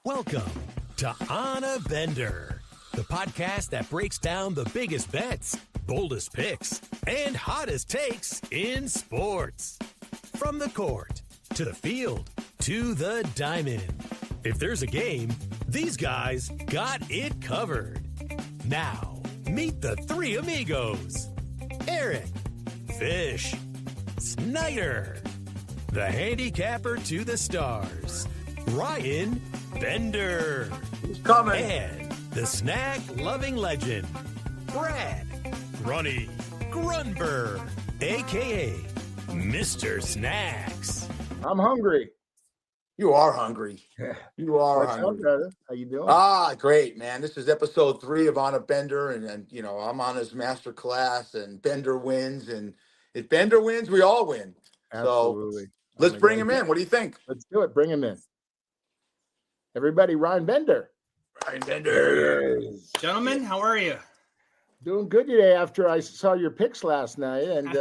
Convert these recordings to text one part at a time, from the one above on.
Welcome to On a Bender, the podcast that breaks down the biggest bets, boldest picks, and hottest takes in sports. From the court, to the field, to the diamond. If there's a game, these guys got it covered. Now, meet the three amigos. Eric, Fish, Snyder, the handicapper to the stars, Ryan Bender. He's coming. And the snack-loving legend, Brad Grunny Grunberg, a.k.a. Mr. Snacks. I'm hungry. You are hungry. You are What's hungry. up, brother? How you doing? Great, man. This is episode 3 of On a Bender, and you know, I'm on his master class, and Bender wins, and if Bender wins, we all win. Absolutely. So let's bring him in. What do you think? Let's do it. Bring him in. Everybody, Ryan Bender. Ryan Bender. Gentlemen, how are you? Doing good today after I saw your picks last night. And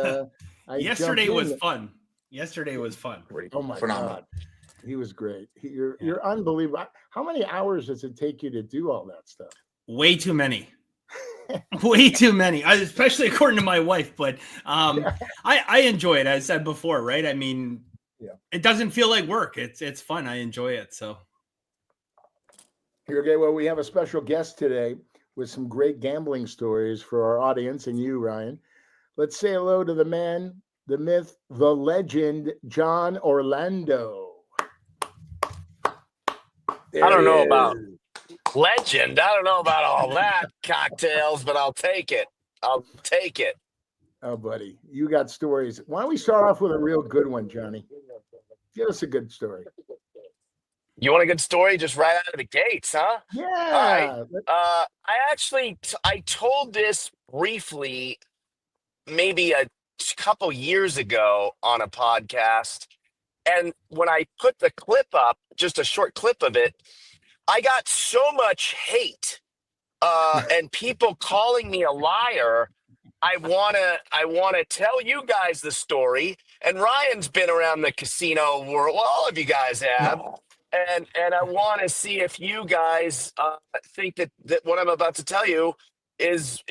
Yesterday was fun. Yesterday was fun. Oh, my Phenomenal. God. He was great. You're unbelievable. How many hours does it take you to do all that stuff? Way too many. Way too many, especially according to my wife. But I enjoy it. As I said before, right? I mean, It doesn't feel like work. It's fun. I enjoy it. So. Okay, well, we have a special guest today with some great gambling stories for our audience and you, Ryan. Let's say hello to the man, the myth, the legend, John Orlando. I don't know about legend. I don't know about all that cocktails, but I'll take it. I'll take it. Oh, buddy, you got stories. Why don't we start off with a real good one, Johnny? Give us a good story. You want a good story just right out of the gates, huh? Yeah. All right. I told this briefly maybe a couple years ago on a podcast. And when I put the clip up, just a short clip of it, I got so much hate and people calling me a liar. I wanna tell you guys the story. And Ryan's been around the casino world. Well, all of you guys have. And I want to see if you guys think that what I'm about to tell you is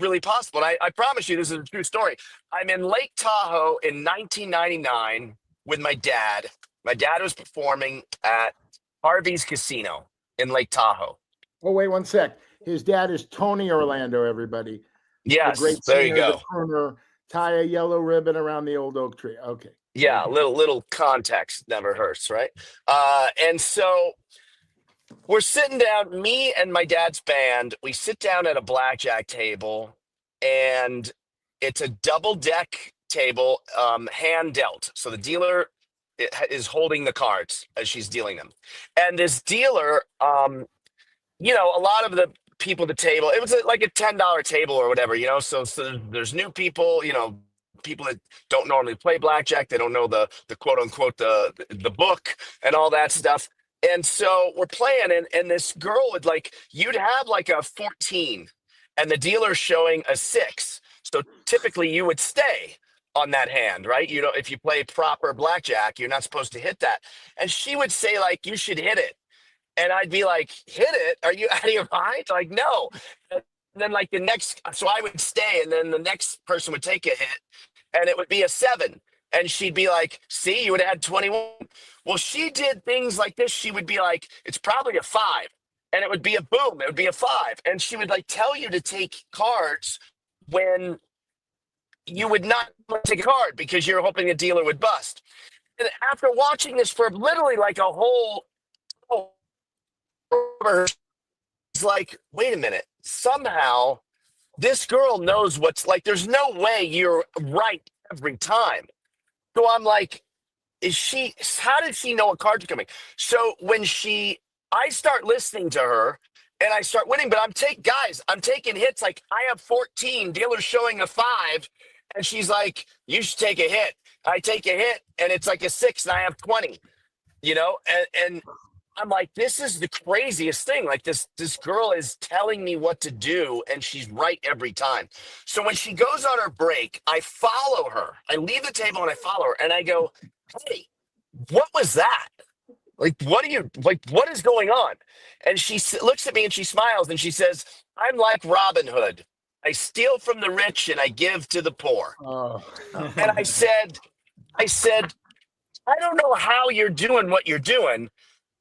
really possible. And I promise you this is a true story. I'm in Lake Tahoe in 1999 with my dad. My dad was performing at Harvey's Casino in Lake Tahoe. Oh, wait 1 sec. His dad is Tony Orlando, everybody. Yes, the great there singer, you go. The crooner, tie a yellow ribbon around the old oak tree. Okay. Yeah, little context never hurts, right? And so we're sitting down, me and my dad's band, we sit down at a blackjack table, and it's a double deck table, hand dealt. So the dealer is holding the cards as she's dealing them. And this dealer, a lot of the people at the table, it was like a $10 table or whatever, so there's new people, people that don't normally play blackjack. They don't know the quote unquote, the book and all that stuff. And so we're playing and this girl would you'd have like a 14 and the dealer's showing a 6. So typically you would stay on that hand, right? If you play proper blackjack, you're not supposed to hit that. And she would say you should hit it. And I'd be like, hit it? Are you out of your mind? Like, no. And then so I would stay and then the next person would take a hit. And it would be a 7. And she'd be like, see, you would have had 21. Well, she did things like this. She would be like, it's probably a 5. And it would be a boom. It would be a 5. And she would tell you to take cards when you would not take a card because you're hoping a dealer would bust. And after watching this for literally a whole it's like, wait a minute. Somehow this girl knows what's there's no way you're right every time. So I'm like, how did she know what cards are coming? So I start listening to her and I start winning, but I'm taking hits. I have 14, dealer's showing a 5. And she's like, you should take a hit. I take a hit and it's a 6 and I have 20, and I'm like, this is the craziest thing. This girl is telling me what to do, and she's right every time. So when she goes on her break, I follow her. I leave the table and I follow her, and I go, hey, what was that? Like, what is going on? And she looks at me and she smiles and she says, I'm like Robin Hood. I steal from the rich and I give to the poor. Oh. And I said, I don't know how you're doing what you're doing,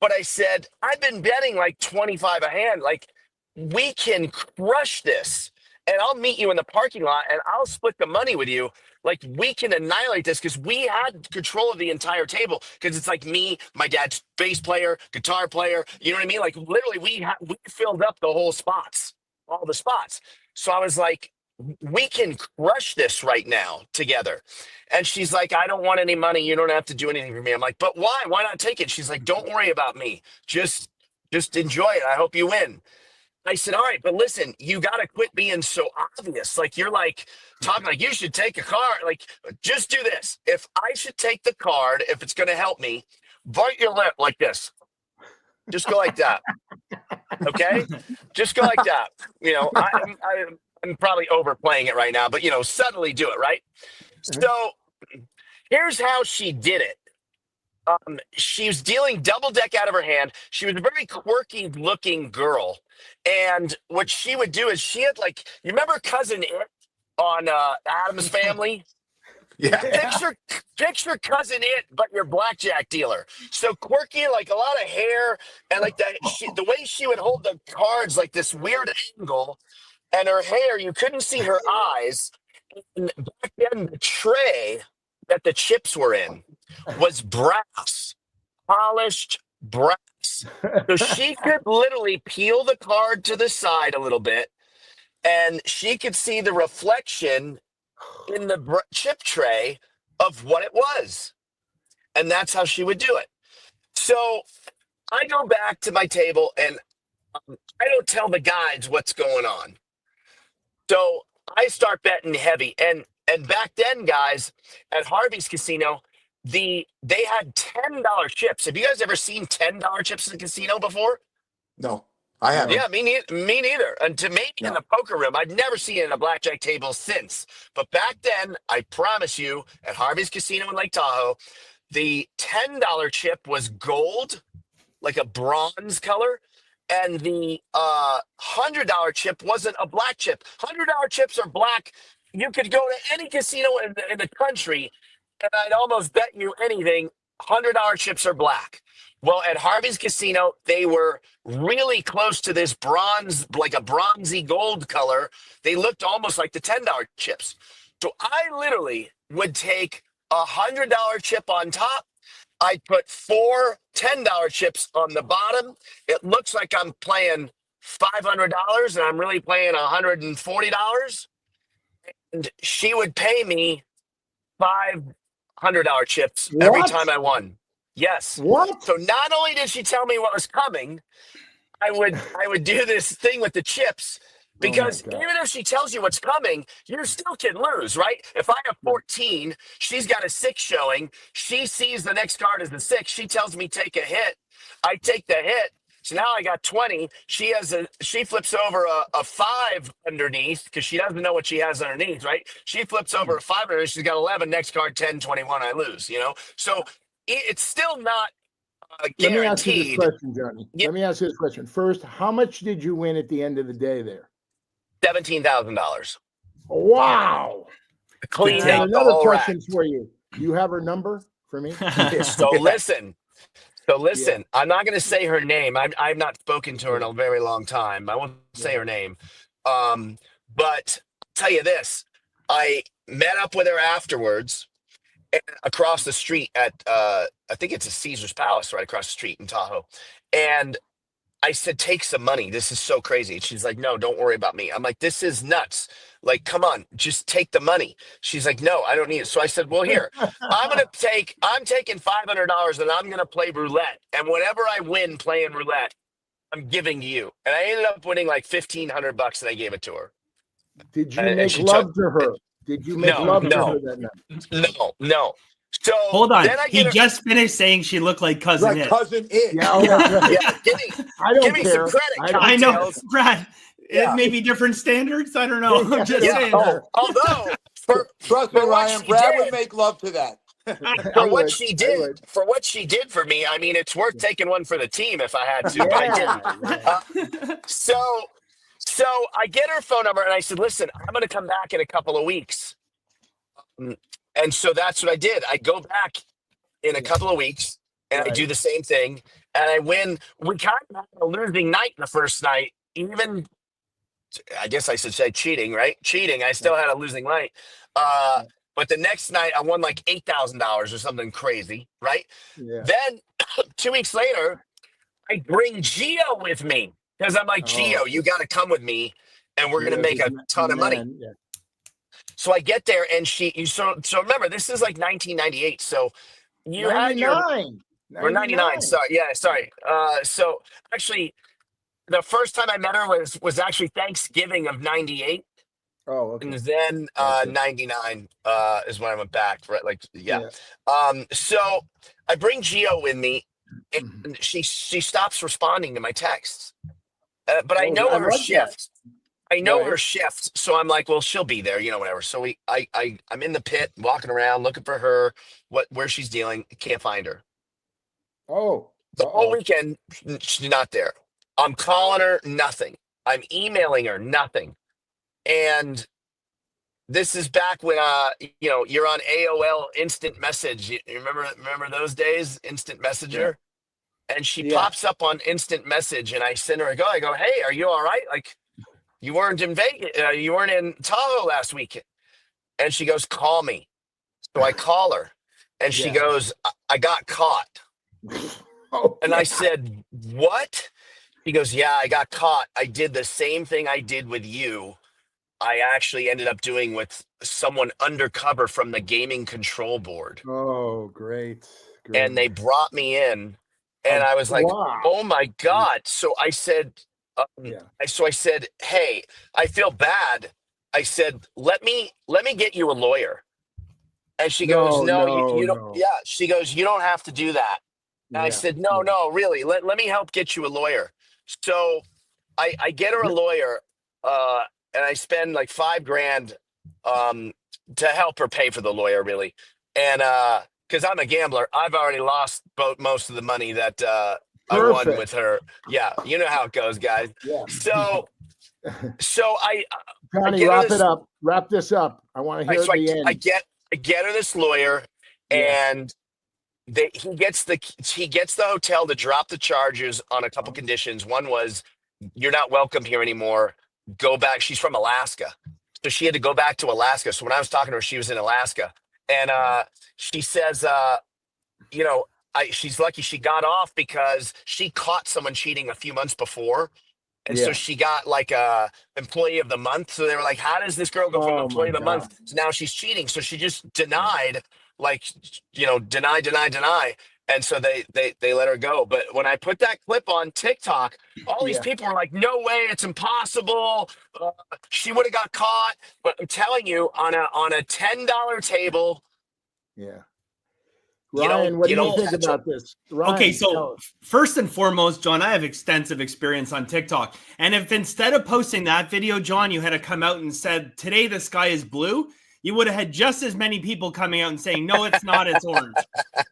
but I said, I've been betting like 25 a hand. Like, we can crush this. And I'll meet you in the parking lot and I'll split the money with you. Like, we can annihilate this because we had control of the entire table. Because it's like me, my dad's bass player, guitar player. You know what I mean? Like, literally, we filled up the whole spots, all the spots. So I was like, we can crush this right now together. And she's like, I don't want any money. You don't have to do anything for me. I'm like, but why? Why not take it? She's like, don't worry about me. Just enjoy it. I hope you win. I said, all right, but listen, you got to quit being so obvious. Like, you're like talking like you should take a card. Like, just do this. If I should take the card, if it's going to help me, bite your lip like this. Just go like that. Okay? Just go like that. You know, I'm probably overplaying it right now, but, you know, subtly do it, right? So here's how she did it. She was dealing double deck out of her hand. She was a very quirky looking girl. And what she would do is she had like, you remember Cousin It on Addams Family? Yeah. Picture Cousin It, but your blackjack dealer. So quirky, like a lot of hair, and like that. The way she would hold the cards, like this weird angle, and her hair, you couldn't see her eyes. And back then, the tray that the chips were in was brass, polished brass. So she could literally peel the card to the side a little bit, and she could see the reflection in the chip tray of what it was. And that's how she would do it. So I go back to my table and I don't tell the guides what's going on. So I start betting heavy. And back then, guys, at Harvey's Casino, they had $10 chips. Have you guys ever seen $10 chips in the casino before? No, I haven't. Yeah, me neither. And to maybe in the poker room, I'd never seen it in a blackjack table since. But back then, I promise you, at Harvey's Casino in Lake Tahoe, the $10 chip was gold, like a bronze color, and the $100 chip wasn't a black chip. $100 chips are black. You could go to any casino in the country, and I'd almost bet you anything, $100 chips are black. Well, at Harvey's Casino, they were really close to this bronze, like a bronzy gold color. They looked almost like the $10 chips. So I literally would take a $100 chip on top. I'd put 4 $10 chips on the bottom. It looks like I'm playing $500 and I'm really playing $140. And she would pay me $500 chips every time I won. Yes. What? So not only did she tell me what was coming, I would do this thing with the chips because even if she tells you what's coming, you still can lose, right? If I have 14, she's got a 6 showing. She sees the next card as the 6. She tells me take a hit. I take the hit. So now I got 20. She flips over a 5 underneath because she doesn't know what she has underneath, right? She flips over a 5 underneath. She's got 11. Next card 10, 21. I lose. You know, so it's still not guaranteed. Let me ask you this question, Johnny. Yeah. Let me ask you this question. First, how much did you win at the end of the day there? $17,000. Wow. Cleaned And out the another whole question rack. for you. You have her number for me? So listen. I'm not going to say her name. I've not spoken to her in a very long time. I won't say her name. But I'll tell you this. I met up with her afterwards across the street at, I think it's a Caesar's Palace right across the street in Tahoe. And I said, take some money. This is so crazy. And she's like, no, don't worry about me. I'm like, this is nuts. Like, come on, just take the money. She's like, no, I don't need it. So I said, well, here, I'm taking $500 and I'm going to play roulette. And whatever I win playing roulette, I'm giving to you. And I ended up winning like $1,500 and I gave it to her. Did you make love to her? Did you make love to her that night? No. So hold on. He just finished saying she looked like Cousin It. Cousin It. Yeah, right. Give me some credit. I know, Brad. It may be different standards. I don't know. I'm just saying. Although, trust me, Ryan, Brad would make love to that. I would. I would. For what she did for me, I mean, it's worth taking one for the team if I had to, but I Yeah. didn't. So, so I get her phone number and I said, listen, I'm going to come back in a couple of weeks. And so that's what I did. I go back in a couple of weeks and I do the same thing and I win. We kind of had a losing night the first night, even I guess I should say cheating, right? Cheating. I still had a losing night. But the next night I won like $8,000 or something crazy, right? Yeah. Then 2 weeks later, I bring Gio with me because I'm like, Gio, you got to come with me and we're going to make a ton of money. Yeah. So I get there and so remember, this is like 1998. So you 99. had or 99. Sorry. Yeah. Sorry. So actually the first time I met her was actually Thanksgiving of 98. Oh, okay. And then 99 is when I went back, right? Like, yeah. So I bring Gio with me and she stops responding to my texts. But I know her shift. I know her shift. So I'm like, well, she'll be there, whatever. So I'm in the pit walking around looking for her, where she's dealing. Can't find her. Oh, the whole weekend, she's not there. I'm calling her, nothing. I'm emailing her, nothing. And this is back when you're on AOL Instant Message. You remember those days, Instant Messenger? Yeah. And she pops up on Instant Message, and I send her I go, hey, are you all right? Like, you weren't in Vegas, you weren't in Tahoe last weekend. And she goes, call me. So I call her, and she goes, I got caught. And I said, what? He goes, yeah, I got caught. I did the same thing I did with you. I actually ended up doing with someone undercover from the gaming control board. Oh, great. And they brought me in and I was like, oh my God. So I said, I said, hey, I feel bad. I said, let me get you a lawyer. And she goes, no, you don't. No. Yeah. She goes, you don't have to do that. And I said, no, really, let me help get you a lawyer. So I get her a lawyer, and I spend like $5,000 to help her pay for the lawyer, really. And because I'm a gambler, I've already lost most of the money that I won with her. Yeah, you know how it goes, guys. Yeah. So Johnny, wrap this up. I want to hear the end. I get her this lawyer, and he gets the hotel to drop the charges on a couple conditions. One was, you're not welcome here anymore. Go back. She's from Alaska, so she had to go back to Alaska. So when I was talking to her, she was in Alaska, and she says, she's lucky she got off because she caught someone cheating a few months before. And so she got like a employee of the month. So they were like, how does this girl go from employee of the month to now she's cheating? So she just denied, deny. And so they let her go. But when I put that clip on TikTok, all these people were like, no way, it's impossible. She would have got caught. But I'm telling you, on a $10 table. Yeah. Ryan, what do you think about this? Ryan, okay, so first and foremost, John, I have extensive experience on TikTok. And if instead of posting that video, John, you had to come out and said, today the sky is blue, you would have had just as many people coming out and saying, no, it's not, it's orange.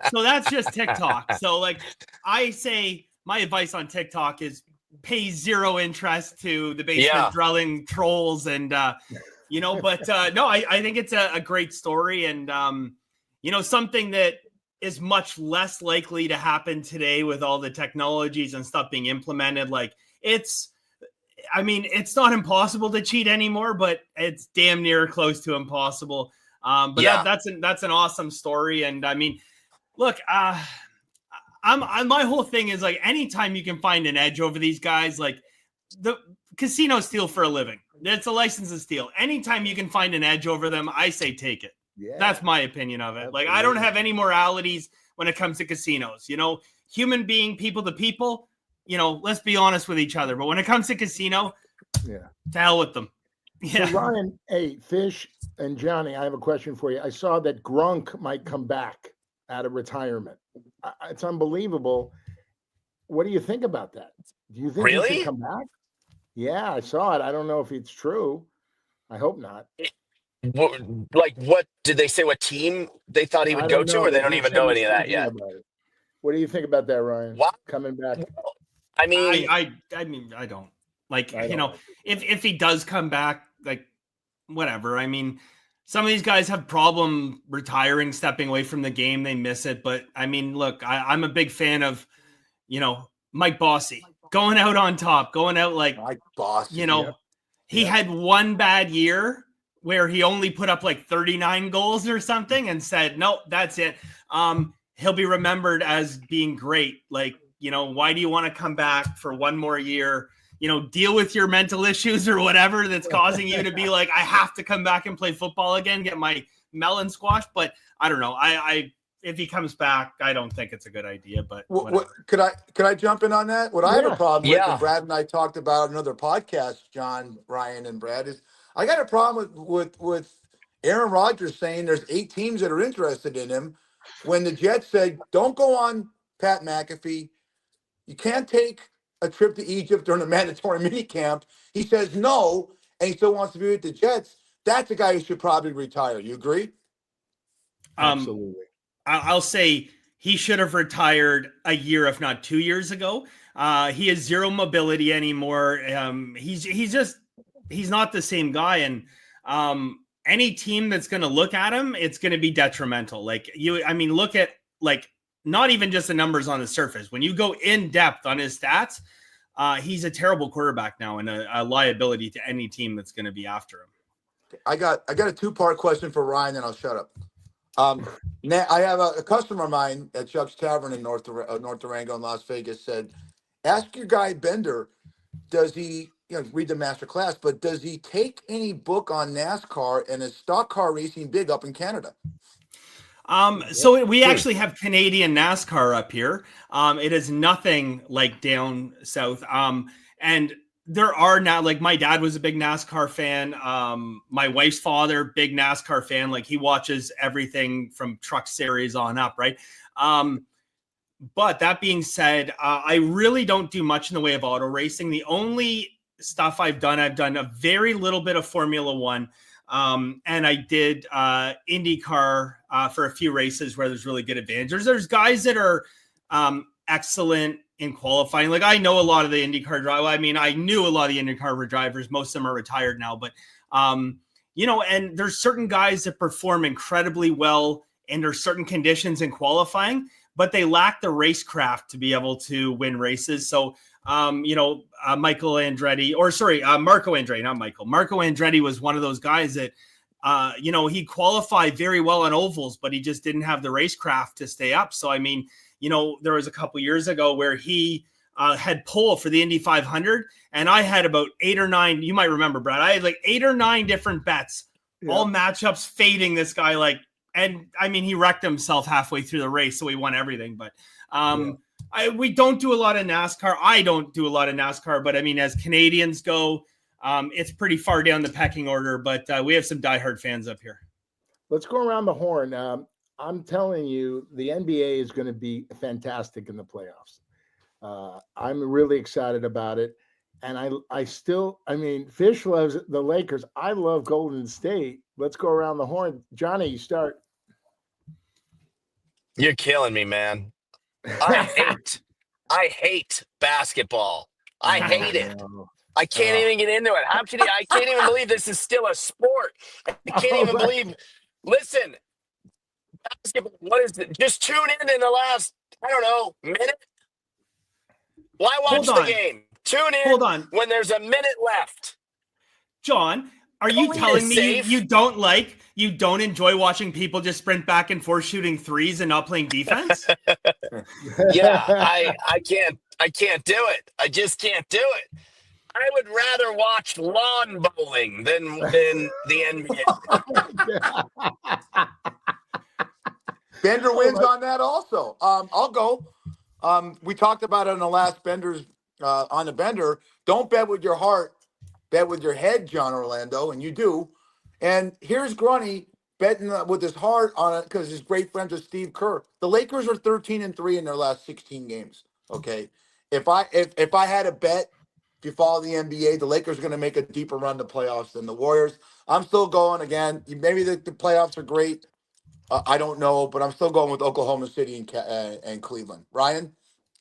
So that's just TikTok. So like I say, my advice on TikTok is pay zero interest to the basement dwelling trolls. And, no, I think it's a great story. And, something that is much less likely to happen today with all the technologies and stuff being implemented. Like it's not impossible to cheat anymore, but it's damn near close to impossible. That's an awesome story. And I mean, look, my whole thing is like, anytime you can find an edge over these guys, like the casinos steal for a living. It's a license to steal. Anytime you can find an edge over them, I say, take it. Yeah. That's my opinion of it. Absolutely. Like, I don't have any moralities when it comes to casinos. Human being, people to people, let's be honest with each other. But when it comes to casino, to hell with them. Yeah. So Ryan, hey, Fish and Johnny, I have a question for you. I saw that Grunk might come back out of retirement. It's unbelievable. What do you think about that? Do you think he should come back? Yeah, I saw it. I don't know if it's true. I hope not. What did they say? What team they thought he I would go don't to, know, or they but don't he even said know he's any of that thinking yet? about it. What do you think about that, Ryan? Wow. Coming back? I mean, I mean, I don't like, I don't like it. if he does come back, like, whatever. I mean, some of these guys have problem retiring, stepping away from the game. They miss it. But I mean, look, I'm a big fan of, Mike Bossy going out on top, going out like, My boss. Yep. he had one bad year where he only put up like 39 goals or something and said, nope, that's it. He'll be remembered as being great. Like, why do you want to come back for one more year? Deal with your mental issues or whatever that's causing you to be like, I have to come back and play football again, get my melon squashed. But I don't know. If he comes back, I don't think it's a good idea. But Could I jump in on that? What I have a problem with, Yeah. and Brad and I talked about another podcast, John, Ryan, and Brad, is I got a problem with Aaron Rodgers saying there's 8 teams that are interested in him when the Jets said, don't go on Pat McAfee. You can't take a trip to Egypt during a mandatory minicamp. He says no, and he still wants to be with the Jets. That's a guy who should probably retire. You agree? Absolutely. I'll say he should have retired a year, if not 2 years ago. He has zero mobility anymore. He's not the same guy. And any team that's going to look at him, it's going to be detrimental. Look at not even just the numbers on the surface. When you go in depth on his stats, he's a terrible quarterback now and a liability to any team that's going to be after him. I got a 2-part question for Ryan, and I'll shut up. I have a customer of mine at Chuck's Tavern in North Durango in Las Vegas said, ask your guy Bender, does he, read the master class, but does he take any book on NASCAR and is stock car racing big up in Canada? So we actually have Canadian NASCAR up here. It is nothing like down south. And there are now, like, my dad was a big NASCAR fan. My wife's father, big NASCAR fan. Like, he watches everything from Truck Series on up, right? But that being said, I really don't do much in the way of auto racing. The only stuff I've done a very little bit of Formula One. And I did IndyCar for a few races where there's really good advantages. There's guys that are excellent in qualifying. Like, I know a lot of the IndyCar drivers. I mean, I knew a lot of the IndyCar drivers. Most of them are retired now, but and there's certain guys that perform incredibly well under certain conditions in qualifying, but they lack the racecraft to be able to win races. So, Marco Andretti, not Michael. Marco Andretti was one of those guys that, he qualified very well on ovals, but he just didn't have the racecraft to stay up. So, I mean, there was a couple years ago where he had pole for the Indy 500, and I had about 8 or 9. You might remember, Brad. I had like 8 or 9 different bets, all matchups fading this guy. And I mean, he wrecked himself halfway through the race, so he won everything. But we don't do a lot of NASCAR. I don't do a lot of NASCAR, but I mean, as Canadians go, it's pretty far down the pecking order. But we have some diehard fans up here. Let's go around the horn. I'm telling you, the NBA is going to be fantastic in the playoffs. I'm really excited about it. And Fish loves the Lakers. I love Golden State. Let's go around the horn. Johnny, you start. You're killing me, man. I hate basketball. I hate it. I can't even get into it. I can't even believe this is still a sport. I can't even believe. Listen, basketball, what is it? Just tune in the last, I don't know, minute. Why watch the game? Tune in when there's a minute left. John, are you telling me you don't enjoy watching people just sprint back and forth shooting threes and not playing defense? Yeah, I can't do it. I just can't do it. I would rather watch lawn bowling than the NBA. Bender wins on that also. I'll go. We talked about it on the last Bender's on the Bender. Don't bet with your heart, bet with your head, John Orlando, and you do. And here's Grunny betting with his heart on it because he's great friends with Steve Kerr. The Lakers are 13-3 in their last 16 games. Okay, if I had a bet if you follow the NBA, the Lakers are going to make a deeper run to playoffs than the Warriors. I'm still going again. Maybe the playoffs are great. I don't know, but I'm still going with Oklahoma City and Cleveland. Ryan?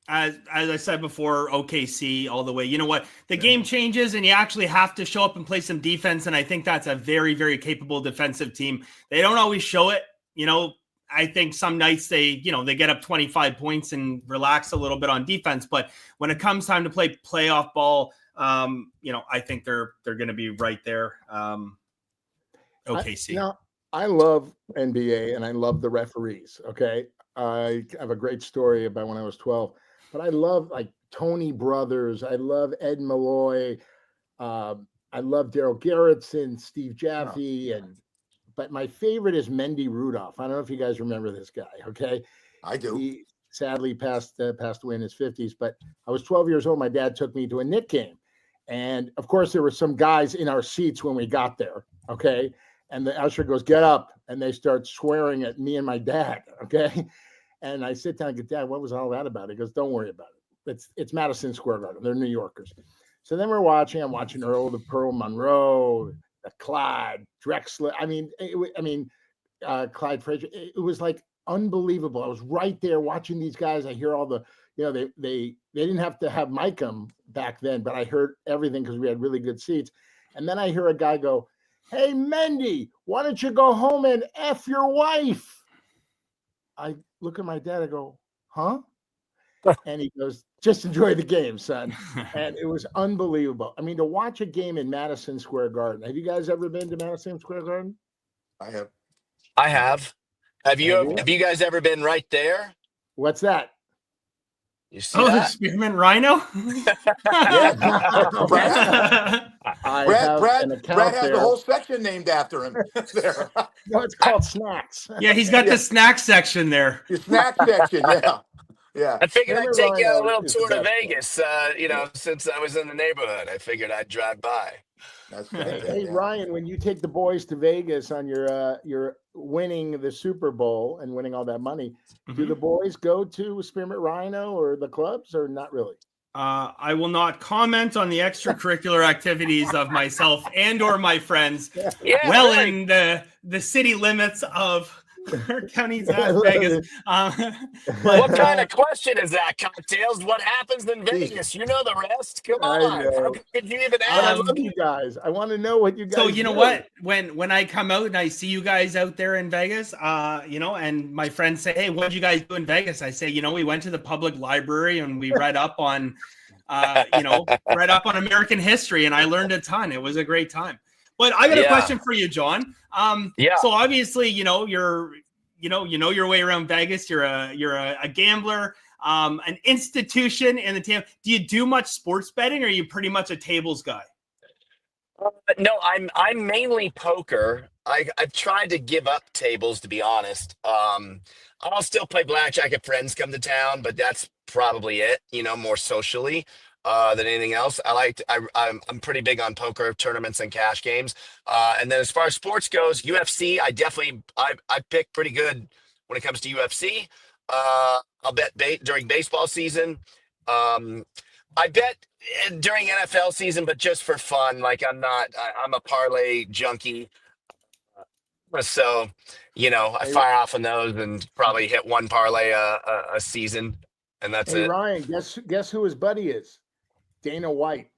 As I said before, OKC all the way. You know what? The game changes and you actually have to show up and play some defense. And I think that's a very, very capable defensive team. They don't always show it. You know, I think some nights they get up 25 points and relax a little bit on defense. But when it comes time to play playoff ball, I think they're going to be right there. OKC. I love NBA and I love the referees. Okay. I have a great story about when I was 12, but I love like Tony Brothers. I love Ed Malloy. I love Daryl Gerritsen, Steve Jaffe, but my favorite is Mendy Rudolph. I don't know if you guys remember this guy. Okay. I do. He sadly passed away in his 50s, but I was 12 years old. My dad took me to a Knick game. And of course there were some guys in our seats when we got there. Okay. And the usher goes, "Get up." And they start swearing at me and my dad. Okay. And I sit down and go, "Dad, what was all that about?" He goes, "Don't worry about it. It's Madison Square Garden. They're New Yorkers." So then I'm watching Earl the Pearl Monroe, the Clyde, Drexler. Clyde Frazier. It was like unbelievable. I was right there watching these guys. I hear all the, they didn't have to have Mic'em back then, but I heard everything because we had really good seats. And then I hear a guy go, "Hey, Mendy, why don't you go home and F your wife?" I look at my dad, I go, "Huh?" And he goes, "Just enjoy the game, son." And it was unbelievable. I mean, to watch a game in Madison Square Garden. Have you guys ever been to Madison Square Garden? I have. I have. Have you guys ever been right there? What's that? You see the that? Spearmint Rhino? Brad has the whole section named after him. There. No, it's called Snacks. Yeah, he's got the snack section there. The snack section, yeah. I figured I'd take you on a little tour to best Vegas. Since I was in the neighborhood, I figured I'd drive by. Hey, Ryan, when you take the boys to Vegas on your winning the Super Bowl and winning all that money, do the boys go to Spearmint Rhino or the clubs or not really? I will not comment on the extracurricular activities of myself and or my friends in the city limits of our county's Vegas. What kind of question is that, Cocktails? What happens in Vegas? You know the rest. Come on. How could you even ask? I love you guys. I want to know what you guys So you know what? When I come out and I see you guys out there in Vegas, and my friends say, "Hey, what did you guys do in Vegas?" I say, we went to the public library and we read up on American history, and I learned a ton. It was a great time. But I got a question for you, John. So obviously, you're your way around Vegas. You're a gambler, an institution in the team. Do you do much sports betting, or are you pretty much a tables guy? No, I'm mainly poker. I've tried to give up tables, to be honest. I'll still play blackjack if friends come to town, but that's probably it. More socially. Than anything else. I'm pretty big on poker tournaments and cash games. And then as far as sports goes, UFC, I pick pretty good when it comes to UFC. I'll bet during baseball season. I bet during NFL season, but just for fun. Like I'm a parlay junkie. So, I fire off on those and probably hit one parlay a season, and that's it. Ryan, guess who his buddy is? Dana White.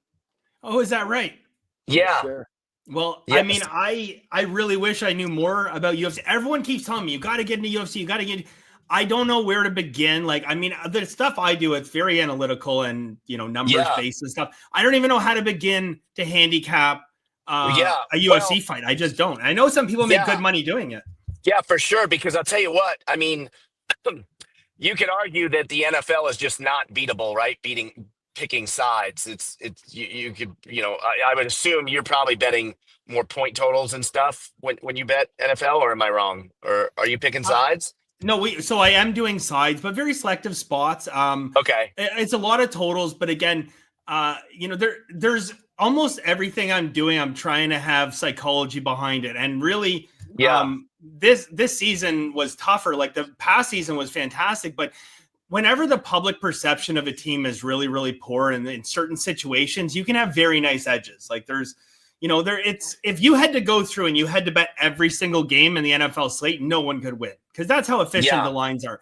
Oh, is that right? Yeah. Yes, well, yes. I mean, I really wish I knew more about UFC. Everyone keeps telling me, you got to get into UFC. You got to get. I don't know where to begin. Like, I mean, the stuff I do, it's very analytical and, numbers based and stuff. I don't even know how to begin to handicap a UFC fight. I just don't. I know some people make good money doing it. Yeah, for sure. Because I'll tell you what, I mean, you could argue that the NFL is just not beatable, right? Picking sides. You could, I would assume you're probably betting more point totals and stuff when you bet NFL, or am I wrong? Or are you picking sides? No, so I am doing sides, but very selective spots. Okay. It's a lot of totals, but again, there's almost everything I'm doing. I'm trying to have psychology behind it. And really, this season was tougher. Like the past season was fantastic, but whenever the public perception of a team is really, really poor, and in certain situations, you can have very nice edges. Like there's, if you had to go through and you had to bet every single game in the NFL slate, no one could win because that's how efficient the lines are.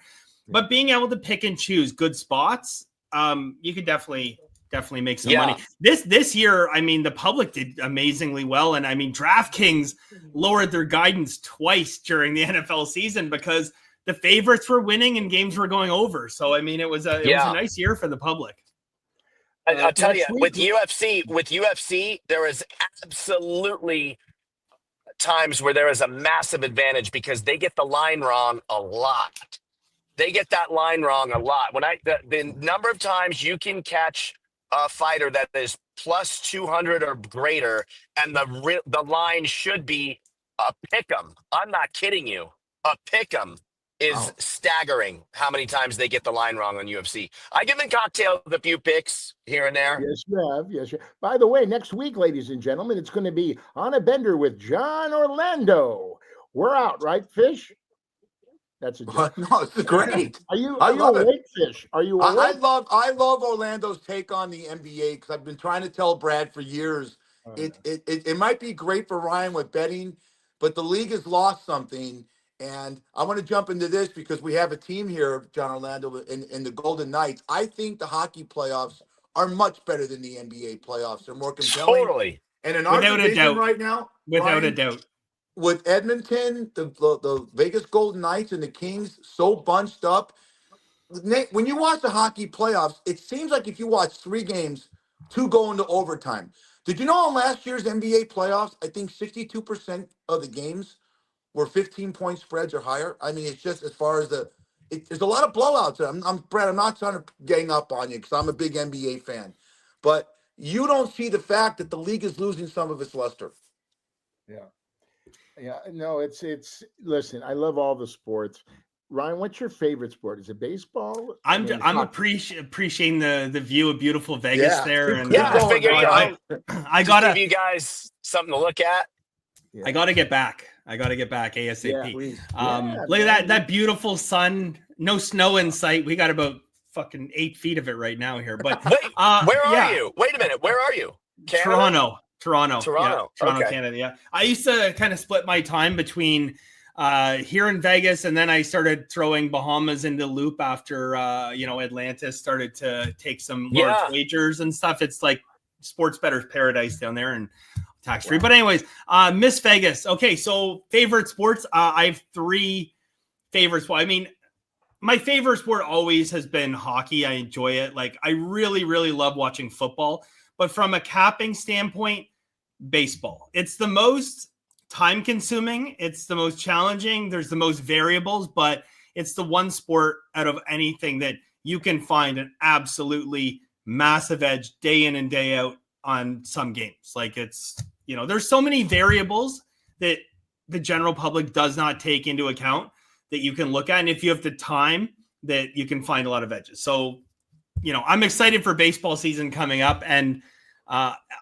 But being able to pick and choose good spots, you could definitely make some money. This year, I mean, the public did amazingly well. And I mean, DraftKings lowered their guidance twice during the NFL season because the favorites were winning and games were going over. So, I mean, it was a nice year for the public. I'll tell you, with UFC, there is absolutely times where there is a massive advantage because they get the line wrong a lot. They get that line wrong a lot. When the number of times you can catch a fighter that is plus 200 or greater, and the line should be a pick 'em. I'm not kidding you. A pick 'em is staggering how many times they get the line wrong on UFC. I give them cocktails a few picks here and there. Yes, you have. Yes, you have. By the way, next week, ladies and gentlemen, it's going to be On a Bender with John Orlando. We're out, right, Fish? That's a joke. No, it's great. Are you awake, Fish? Are you awake? I love Orlando's take on the NBA because I've been trying to tell Brad for years. It might be great for Ryan with betting, but the league has lost something. And I want to jump into this because we have a team here, John Orlando, in the Golden Knights. I think the hockey playoffs are much better than the NBA playoffs. They're more compelling. Totally. And in our division right now, without a doubt, with Edmonton, the Vegas Golden Knights, and the Kings so bunched up. When you watch the hockey playoffs, it seems like if you watch 3 games, 2 go into overtime. Did you know in last year's NBA playoffs, I think 62% of the games were 15-point spreads or higher? I mean, it's just as far as there's a lot of blowouts. Brad, I'm not trying to gang up on you because I'm a big NBA fan, but you don't see the fact that the league is losing some of its luster. Yeah, no, it's listen, I love all the sports. Ryan, what's your favorite sport? Is it baseball? I'm appreciating the view of beautiful Vegas there. And I figure I gotta give you guys something to look at. Yeah. I gotta get back ASAP. Yeah, look at that beautiful sun, no snow in sight. We got about fucking 8 feet of it right now here. But where are you? Wait a minute, where are you? Canada? Toronto, okay. Canada. Yeah, I used to kind of split my time between here in Vegas, and then I started throwing Bahamas into loop after Atlantis started to take some large wagers and stuff. It's like sports bettor's paradise down there and tax free. Wow. But anyways, Miss Vegas. Okay, so favorite sports. I have 3 favorites. Well, I mean, my favorite sport always has been hockey. I enjoy it. Like I really, really love watching football. But from a capping standpoint, baseball. It's the most time consuming. It's the most challenging. There's the most variables, but it's the one sport out of anything that you can find an absolutely massive edge day in and day out on some games. Like it's, there's so many variables that the general public does not take into account that you can look at. And if you have the time, that you can find a lot of edges. So, I'm excited for baseball season coming up. And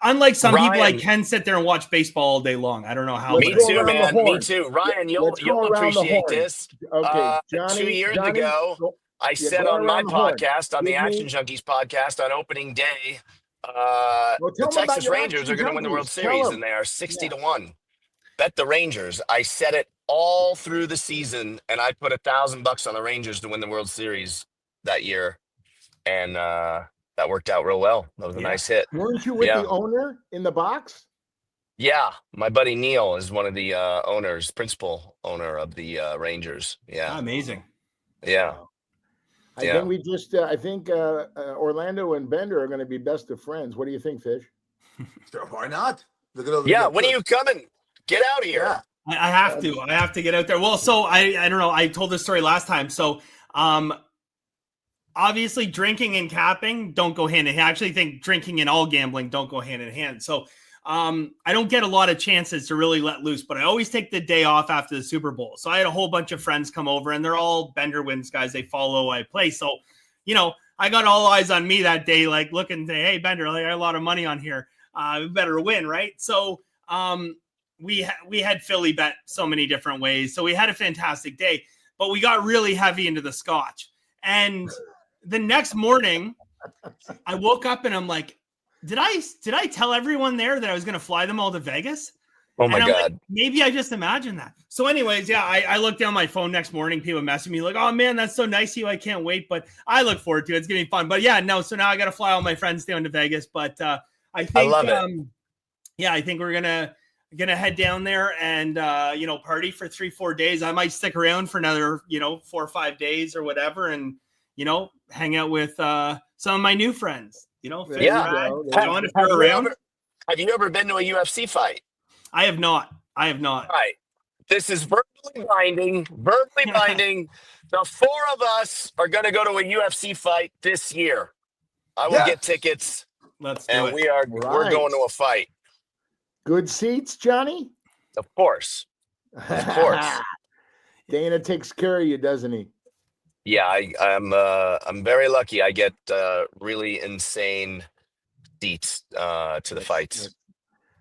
unlike some people, I can sit there and watch baseball all day long. I don't know how. Me too, man. Me too. Ryan, you'll appreciate this. Okay, Johnny, 2 years ago, I said on my podcast, on the Action Junkies podcast, on opening day, the Texas Rangers are going to win the World Series, and they are 60-1. Bet the Rangers. I said it all through the season, and I put $1,000 on the Rangers to win the World Series that year, and that worked out real well. That was a nice hit. Weren't you with the owner in the box? Yeah, my buddy Neil is one of the principal owner of the Rangers. Yeah, amazing. Yeah. Then we just, I think Orlando and Bender are going to be best of friends. What do you think, Fish? Sure, why not? When are you coming? Get out of here. Yeah. I have to. I have to get out there. Well, so I don't know. I told this story last time. So obviously drinking and capping don't go hand in hand. I actually think drinking and all gambling don't go hand in hand. So I don't get a lot of chances to really let loose, but I always take the day off after the Super Bowl. So I had a whole bunch of friends come over, and they're all Bender Wins guys. They follow I play. So, I got all eyes on me that day, like looking to, hey, Bender, I got a lot of money on here. We better win, right? So we had Philly bet so many different ways. So we had a fantastic day, but we got really heavy into the scotch. And the next morning, I woke up and I'm like, did I tell everyone there that I was going to fly them all to Vegas? Oh my and I'm God. like, maybe I just imagined that. So anyways, yeah, I looked down my phone next morning. People messaging me like, oh man, that's so nice of you. I can't wait. But I look forward to it. It's going to be fun. But yeah, no. So now I got to fly all my friends down to Vegas. But I think, love it. Yeah, I think we're going to head down there and, party for 3-4 days. I might stick around for another, 4 or 5 days or whatever. And, hang out with some of my new friends, There Yeah. Brad, There John, if you're around. Have you ever been to a UFC fight? I have not. All right. This is verbally binding. The 4 of us are going to go to a UFC fight this year. I will get tickets, Let's do and it. we're Right. going to a fight. Good seats, Johnny? Of course. Of course. Dana takes care of you, doesn't he? Yeah, I'm very lucky. I get really insane seats to the fights.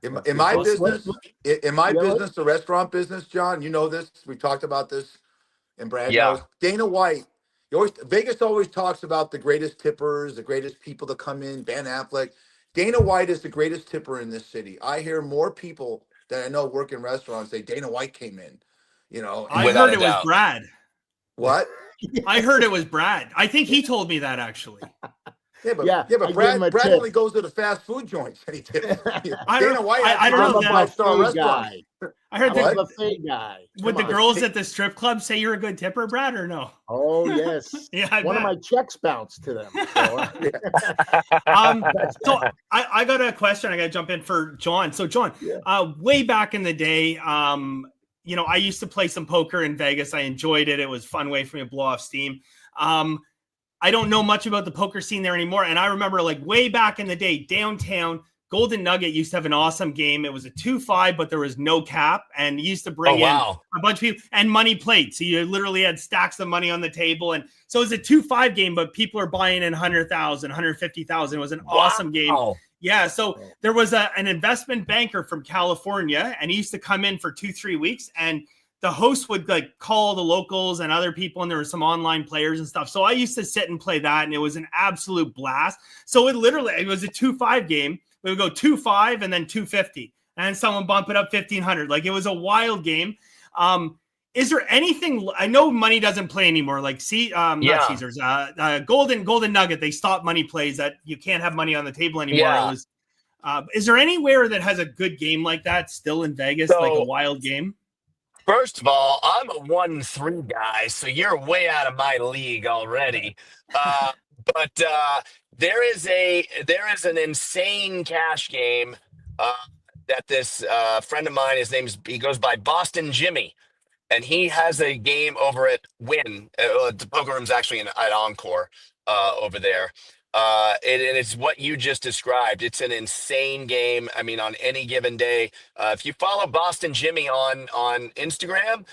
In my business, the restaurant business, John, you know this. We've talked about this, and Brad knows. Dana White, Vegas always talks about the greatest tippers, the greatest people to come in. Ben Affleck, Dana White is the greatest tipper in this city. I hear more people that I know work in restaurants say Dana White came in. I heard it was Brad. What? I heard it was Brad. I think he told me that actually. Yeah, but Brad only goes to the fast food joints and he tips. Dana White, I don't know. I'm a star buffet restaurant. guy. I heard I'm a buffet guy. Would the girls at the strip club say you're a good tipper, Brad, or no? Oh yes. Yeah, one of my checks bounced to them. So I got a question. I got to jump in for John. So John, way back in the day, I used to play some poker in Vegas. I enjoyed it. It was a fun way for me to blow off steam. I don't know much about the poker scene there anymore. And I remember like way back in the day, downtown, Golden Nugget used to have an awesome game. It was a 2-5, but there was no cap. And you used to bring in a bunch of people and money played. So you literally had stacks of money on the table. And so it was a 2-5 game, but people are buying in 100,000, 150,000. It was an awesome game. Yeah. So there was an investment banker from California, and he used to come in for 2-3 weeks, and the host would like call the locals and other people, and there were some online players and stuff. So I used to sit and play that, and it was an absolute blast. So it was a 2-5 game. We would go 2-5 and then 250, and someone bump it up 1,500. Like it was a wild game. Is there anything? I know money doesn't play anymore. Like not Caesars, Golden Nugget. They stopped money plays that you can't have money on the table anymore. Yeah. It was. Is there anywhere that has a good game like that still in Vegas, like a wild game? First of all, I'm a 1-3 guy, so you're way out of my league already. But there is an insane cash game that this friend of mine, he goes by Boston Jimmy, and he has a game over at Wynn. The poker room's actually at Encore over there. And it's what you just described. It's an insane game. I mean, on any given day, if you follow Boston Jimmy on Instagram,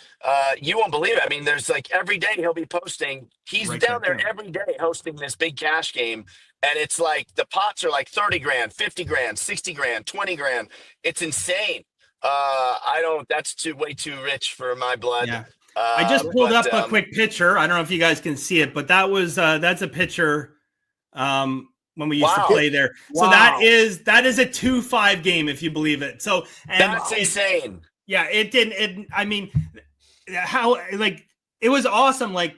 you won't believe it. I mean, there's like every day he'll be posting. He's down there every day hosting this big cash game. And it's like the pots are like 30 grand, 50 grand, 60 grand, 20 grand. It's insane. That's way too rich for my blood. Yeah. I just pulled up a quick picture. I don't know if you guys can see it, but that's a picture when we used to play there. So that is a 2-5 game, if you believe it. So that's insane. Yeah, it didn't. I mean, how it was awesome. Like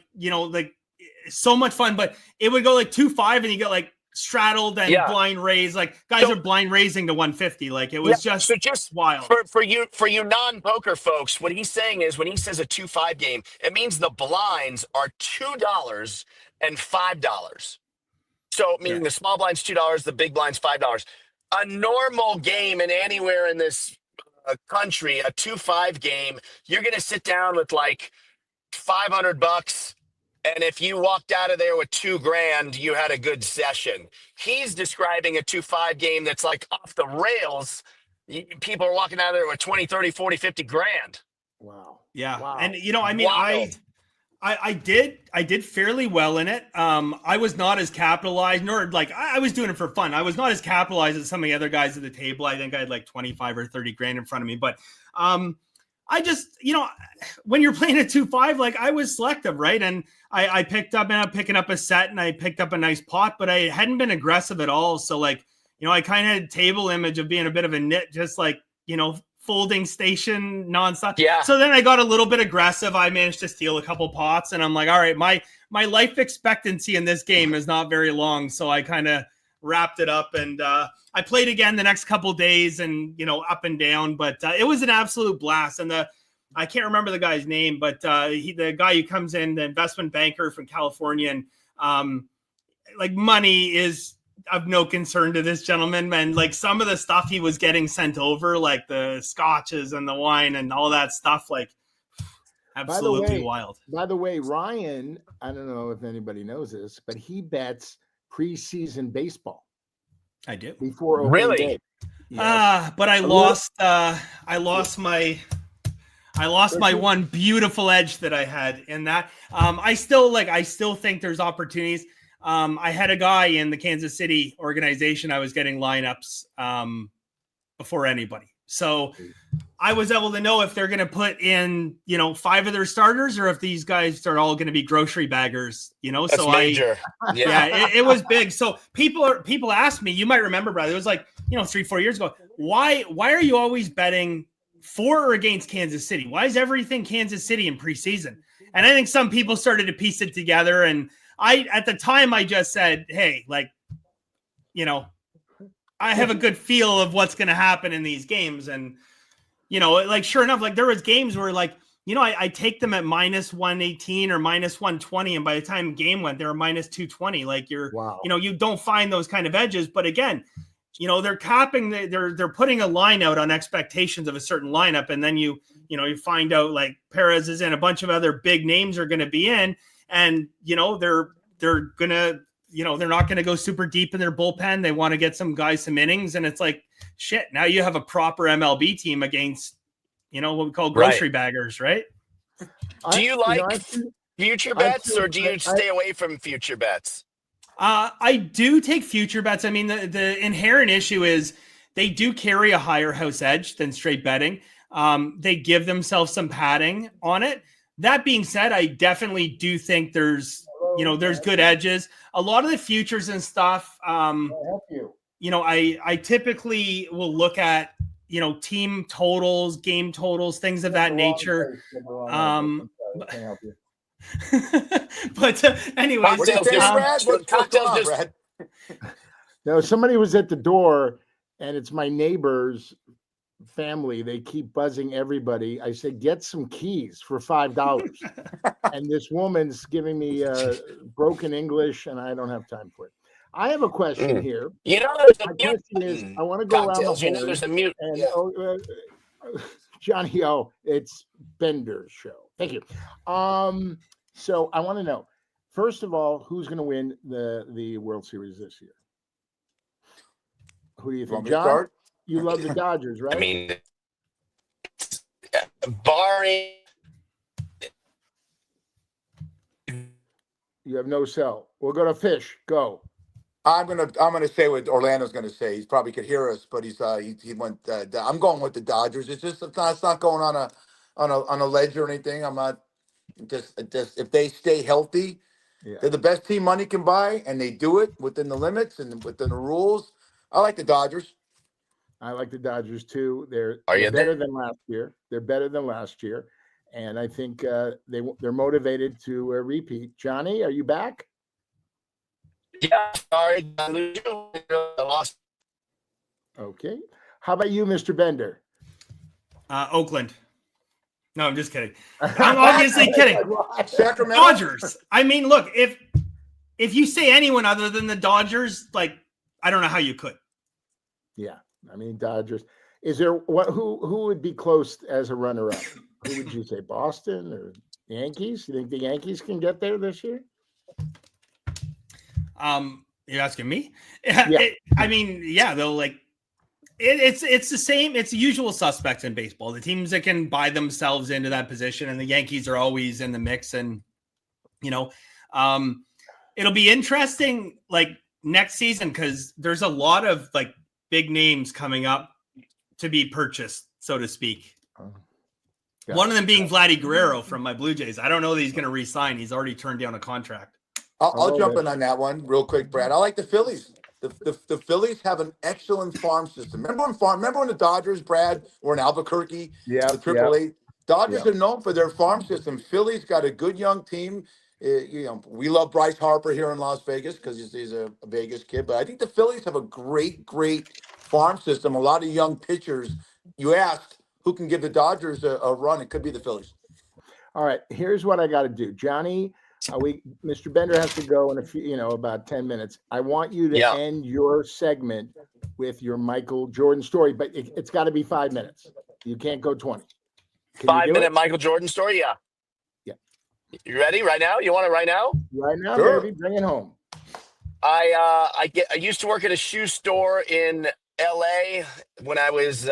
so much fun, but it would go like 2-5, and you get like straddled and blind raised. Like guys are blind raising to 150. Like it was just wild. For you non-poker folks, what he's saying is when he says a 2-5 game, it means the blinds are $2 and $5. So meaning the small blind's $2, the big blind's $5. A normal game in anywhere in this country, a 2-5 game, you're going to sit down with like $500. And if you walked out of there with $2,000, you had a good session. He's describing a 2-5 game that's like off the rails. People are walking out of there with 20, 30, 40, 50 grand. Wow. Yeah. Wow. And I mean, I did fairly well in it. I was not as capitalized, nor I was doing it for fun. I was not as capitalized as some of the other guys at the table. I think I had like 25 or 30 grand in front of me, but I just, when you're playing a 2-5, like I was selective, right? And I ended up picking up a set and I picked up a nice pot, but I hadn't been aggressive at all. So like, I kind of had table image of being a bit of a nit, just like, folding station nonstop. Yeah. So then I got a little bit aggressive. I managed to steal a couple pots and I'm like, all right, my life expectancy in this game is not very long. So I kind of wrapped it up and I played again the next couple days and, up and down, but it was an absolute blast. And I can't remember the guy's name, but the guy who comes in, the investment banker from California, and like money is of no concern to this gentleman. And like some of the stuff he was getting sent over, like the scotches and the wine and all that stuff, like absolutely wild. By the way, Ryan, I don't know if anybody knows this, but he bets preseason baseball. I do. Before opening day. Yes. But I lost my one beautiful edge that I had in that. I still think there's opportunities. I had a guy in the Kansas City organization. I was getting lineups before anybody. So I was able to know if they're going to put in, 5 of their starters or if these guys are all going to be grocery baggers, That's so major. It was big. So people asked me, you might remember, brother, it was like, 3-4 years ago, why are you always betting for or against Kansas City? Why is everything Kansas City in preseason? And I think some people started to piece it together. And at the time I just said, hey, like, I have a good feel of what's going to happen in these games. And, like, sure enough, like there was games where like, I take them at minus 118 or minus 120. And by the time game went, they were minus 220. Like you don't find those kind of edges. But again, they're capping, they're putting a line out on expectations of a certain lineup. And then you find out like Perez is in, a bunch of other big names are going to be in, and, they're going to, they're not going to go super deep in their bullpen. They want to get some guys some innings. And it's like, shit, now you have a proper MLB team against, what we call grocery baggers, right? Do you like future bets or do you stay away from future bets? I do take future bets. I mean, the inherent issue is they do carry a higher house edge than straight betting. They give themselves some padding on it. That being said, I definitely do think there's good edges. A lot of the futures and stuff, I typically will look at, team totals, game totals, things of that nature. But anyway, Brad? No, somebody was at the door, and it's my neighbor's family. They keep buzzing everybody. I said, get some keys for $5. And this woman's giving me broken English, and I don't have time for it. I have a question here. There's my question is, I want to go around the horn. There's a mute. And, Johnny, it's Bender's show. Thank you. So I want to know, first of all, who's going to win the World Series this year? Who do you think, John? You love the Dodgers, right? I mean, barring. You have no sell. We'll go to Fish. Go. I'm gonna say what Orlando's gonna say. He probably could hear us, but he went. I'm going with the Dodgers. It's not going on a ledge or anything. I'm not just if they stay healthy, they're the best team money can buy, and they do it within the limits and within the rules. I like the Dodgers. I like the Dodgers too. They're better than last year. They're better than last year, and I think they're motivated to repeat. Johnny, are you back? Yeah, sorry, I lost. Okay. How about you, Mr. Bender? Oakland. No, I'm just kidding. I'm obviously kidding. Sacramento. Dodgers. I mean, look, if you say anyone other than the Dodgers, like, I don't know how you could. Yeah, I mean, Dodgers. Is there who would be close as a runner-up? Who would you say, Boston or Yankees? You think the Yankees can get there this year? You're asking me? Yeah. They'll like it's the same. It's the usual suspects in baseball. The teams that can buy themselves into that position, and the Yankees are always in the mix. And it'll be interesting like next season because there's a lot of like big names coming up to be purchased, so to speak. One of them being Vladdy Guerrero from my Blue Jays. I don't know that he's going to re-sign. He's already turned down a contract. I'll jump in on that one real quick, Brad. I like the Phillies. The Phillies have an excellent farm system. Remember when the Dodgers, Brad, were in Albuquerque, the AAA? Dodgers are known for their farm system. Phillies got a good young team. We love Bryce Harper here in Las Vegas because he's a Vegas kid. But I think the Phillies have a great farm system. A lot of young pitchers. You asked who can give the Dodgers a run. It could be the Phillies. All right, here's what I got to do, Johnny. Mr. Bender has to go in a few, about 10 minutes. I want you to end your segment with your Michael Jordan story, but it's got to be 5 minutes. You can't go 20. 5-minute Michael Jordan story? Yeah. You ready right now? You want it right now? Right now, sure. Baby. Bring it home. I used to work at a shoe store in LA when I was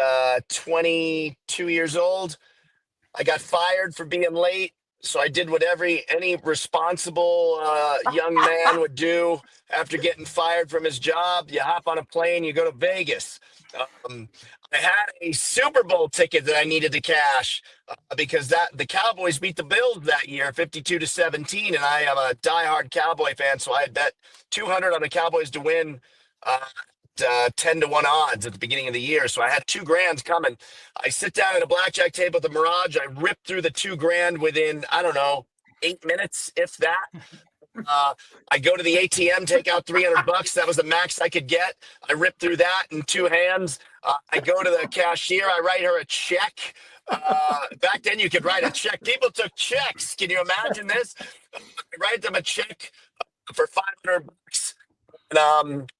22 years old. I got fired for being late. So I did what any responsible young man would do after getting fired from his job. You hop on a plane, you go to Vegas. I had a Super Bowl ticket that I needed to cash because the Cowboys beat the Bills that year, 52-17, and I am a diehard Cowboy fan, so I had bet 200 on the Cowboys to win 10-1 odds at the beginning of the year. So I had $2,000 coming. I sit down at a blackjack table at the Mirage. I rip through the $2,000 within, 8 minutes, if that. I go to the ATM, take out $300. That was the max I could get. I rip through that in two hands. I go to the cashier. I write her a check. Back then, you could write a check. People took checks. Can you imagine this? I write them a check for $500. And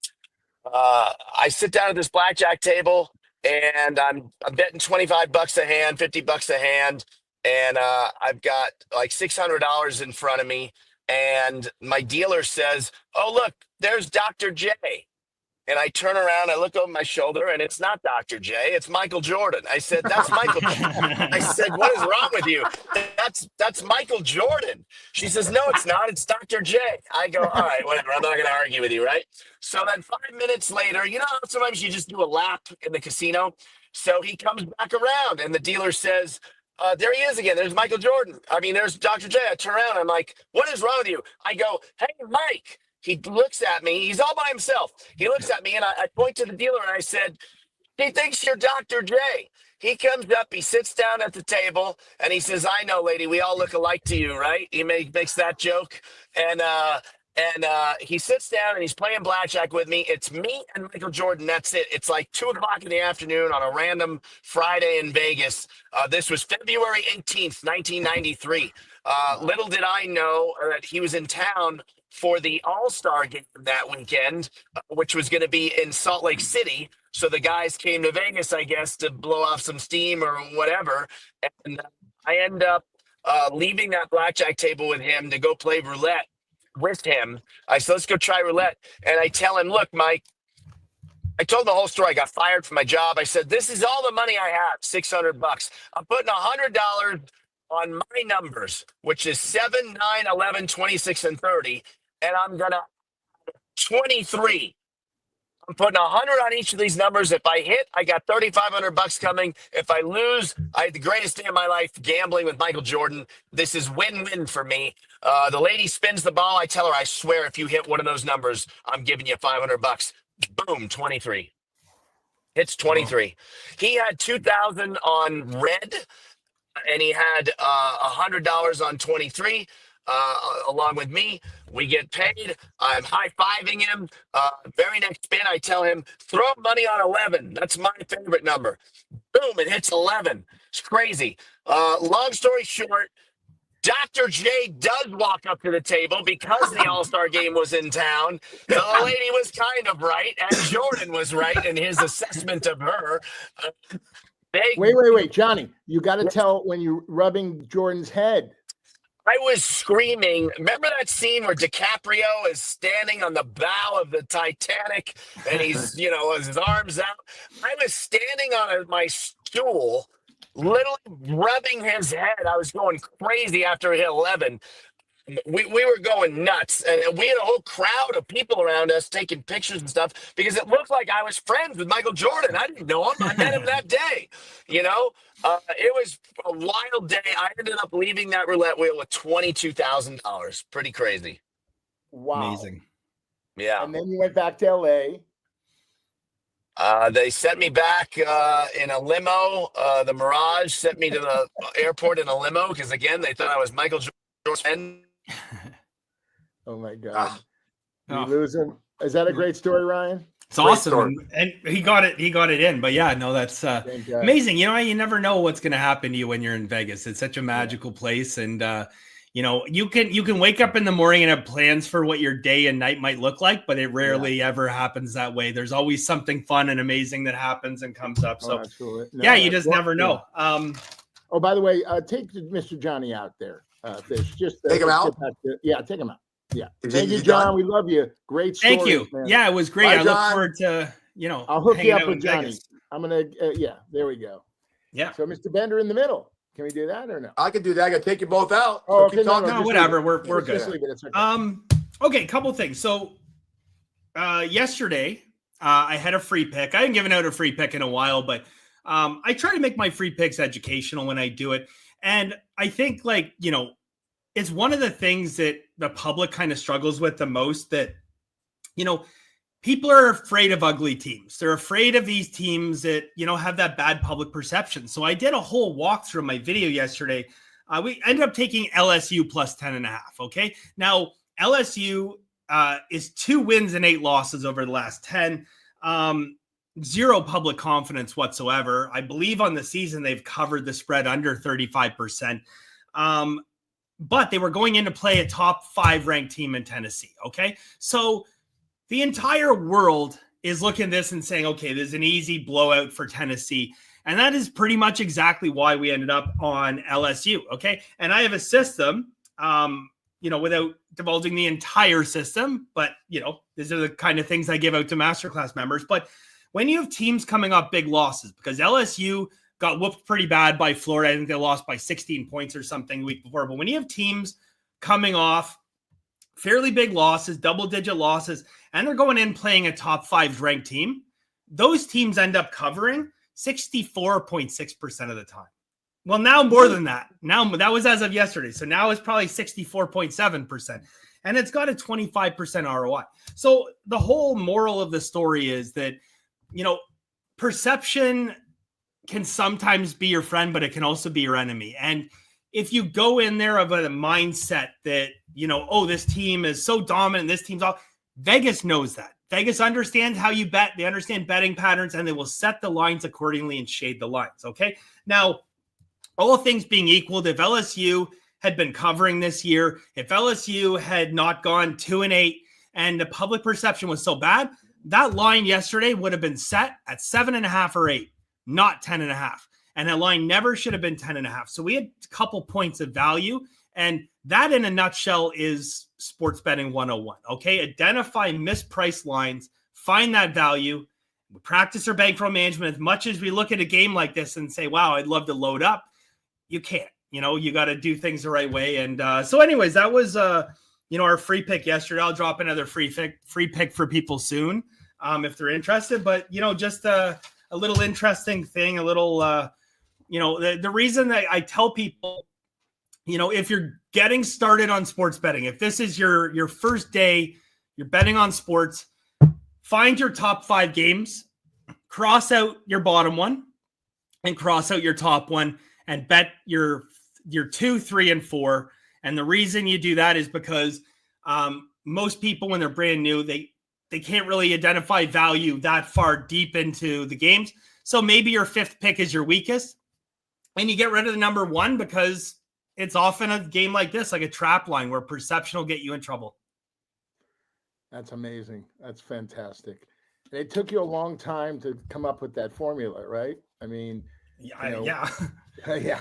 I sit down at this blackjack table, and I'm betting $25 a hand, $50 a hand, and I've got like $600 in front of me. And my dealer says, "Oh, look, there's Dr. J." And I turn around, I look over my shoulder, and it's not Dr. J, it's Michael Jordan. I said, "That's Michael." I said, "What is wrong with you? That's Michael Jordan." She says, "No, it's not. It's Dr. J." I go, "All right, whatever. I'm not going to argue with you, right?" So then 5 minutes later, sometimes you just do a lap in the casino. So he comes back around, and the dealer says, "There he is again. There's Michael Jordan. There's Dr. J." I turn around. I'm like, "What is wrong with you?" I go, "Hey, Mike." He looks at me. He's all by himself. He looks at me, and I point to the dealer, and I said, "He thinks you're Dr. J." He comes up. He sits down at the table, and he says, "I know, lady. We all look alike to you, right?" He makes that joke. And he sits down, and he's playing blackjack with me. It's me and Michael Jordan. That's it. It's like 2:00 in the afternoon on a random Friday in Vegas. This was February 18th, 1993. Little did I know that he was in town for the All-Star game that weekend, which was going to be in Salt Lake City. So the guys came to Vegas, I guess, to blow off some steam or whatever. And I end up leaving that blackjack table with him to go play roulette with him. I said, "Let's go try roulette." And I tell him, "Look, Mike," I told him the whole story. I got fired from my job. I said, "This is all the money I have, $600. I'm putting $100 on my numbers, which is 7, 9, 11, 26, and 30. And I'm going to 23. I'm putting 100 on each of these numbers. If I hit, I got $3,500 coming. If I lose, I had the greatest day of my life gambling with Michael Jordan. This is win-win for me." The lady spins the ball. I tell her, "I swear, if you hit one of those numbers, I'm giving you $500. Boom, 23. Hits 23. He had 2,000 on red, and he had $100 on 23. Along with me, we get paid. I'm high-fiving him. Very next spin, I tell him, "Throw money on 11. That's my favorite number." Boom, it hits 11. It's crazy. Long story short, Dr. J does walk up to the table because the All-Star game was in town. The lady was kind of right, and Jordan was right in his assessment of her. Wait, Johnny, you got to tell when you're rubbing Jordan's head. I was screaming. Remember that scene where DiCaprio is standing on the bow of the Titanic and he's, with his arms out? I was standing on my stool, literally rubbing his head. I was going crazy after he hit 11. we were going nuts, and we had a whole crowd of people around us taking pictures and stuff because it looked like I was friends with Michael Jordan. I didn't know him. I met him that day. It was a wild day. I ended up leaving that roulette wheel with $22,000. Pretty crazy. Wow. Amazing. Yeah. And then you went back to LA. They sent me back in a limo. The Mirage sent me to the airport in a limo because, again, they thought I was Michael Jordan's friend. Oh my God. Ah. You lose him. Is that a great story, Ryan? It's awesome. And he got it in. But yeah, no, that's amazing. You never know what's going to happen to you when you're in Vegas. It's such a magical place. And, you can wake up in the morning and have plans for what your day and night might look like, but it rarely ever happens that way. There's always something fun and amazing that happens and comes up. So you just never know. Oh, by the way, take Mr. Johnny out there. Fish. Just take him out. Take him out. Yeah. Thank you, John. We love you. Great story. Thank you. Man. Yeah, it was great. Bye, I look forward to, I'll hook you up with Johnny. Vegas. I'm going to, there we go. Yeah. So Mr. Bender in the middle. Can we do that or no? I can do that. I got to take you both out. Oh, so okay. No, whatever. We're good. Okay. Okay. Couple things. So, yesterday, I had a free pick. I haven't given out a free pick in a while, but I try to make my free picks educational when I do it. And I think it's one of the things that the public kind of struggles with the most that, people are afraid of ugly teams. They're afraid of these teams that, have that bad public perception. So I did a whole walkthrough of my video yesterday. We ended up taking LSU plus 10.5. Okay. Now LSU is 2 wins and 8 losses over the last 10. Zero public confidence whatsoever. I believe on the season, they've covered the spread under 35%. But they were going in to play a top 5 ranked team in Tennessee. Okay. So the entire world is looking at this and saying, okay, there's an easy blowout for Tennessee. And that is pretty much exactly why we ended up on LSU. Okay. And I have a system, without divulging the entire system, but, these are the kind of things I give out to masterclass members. But when you have teams coming off big losses, because LSU got whooped pretty bad by Florida, I think they lost by 16 points or something the week before. But when you have teams coming off fairly big losses, double-digit losses, and they're going in playing a top 5 ranked team, those teams end up covering 64.6% of the time. Well, now more than that. Now that was as of yesterday. So now it's probably 64.7%. And it's got a 25% ROI. So the whole moral of the story is that, perception can sometimes be your friend, but it can also be your enemy. And if you go in there of a mindset that, this team is so dominant, this team's all, Vegas knows that. Vegas understands how you bet. They understand betting patterns, and they will set the lines accordingly and shade the lines. Okay. Now, all things being equal, if LSU had been covering this year, if LSU had not gone 2-8 and the public perception was so bad, that line yesterday would have been set at 7.5 or 8, not 10.5. And that line never should have been 10.5. So we had a couple points of value. And that in a nutshell is sports betting 101. Okay. Identify mispriced lines, find that value, practice our bankroll management. As much as we look at a game like this and say, wow, I'd love to load up, you can't, you got to do things the right way. And so anyways, that was, our free pick yesterday. I'll drop another free pick for people soon if they're interested. But, just a little interesting thing, a little, the reason that I tell people, if you're getting started on sports betting, if this is your first day, you're betting on sports, find your top 5 games, cross out your bottom one and cross out your top one and bet your 2, 3, and 4. And the reason you do that is because most people, when they're brand new, they can't really identify value that far deep into the games. So maybe your 5th pick is your weakest and you get rid of the number 1 because it's often a game like this, like a trap line where perception will get you in trouble. That's amazing. That's fantastic. It took you a long time to come up with that formula, right? I mean, yeah. Yeah.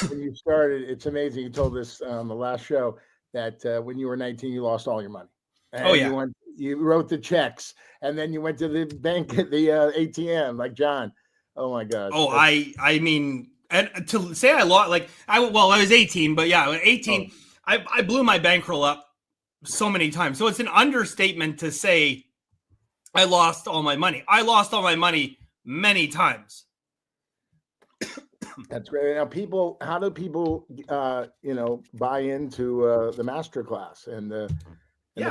When you started, it's amazing. You told us on the last show that when you were 19, you lost all your money. And you wrote the checks, and then you went to the bank at the ATM, like John. Oh my gosh. Oh, I mean, and to say I lost, I was 18, but yeah, 18. I blew my bankroll up so many times. So it's an understatement to say I lost all my money. I lost all my money many times. That's great. Now, how do people, buy into the masterclass and the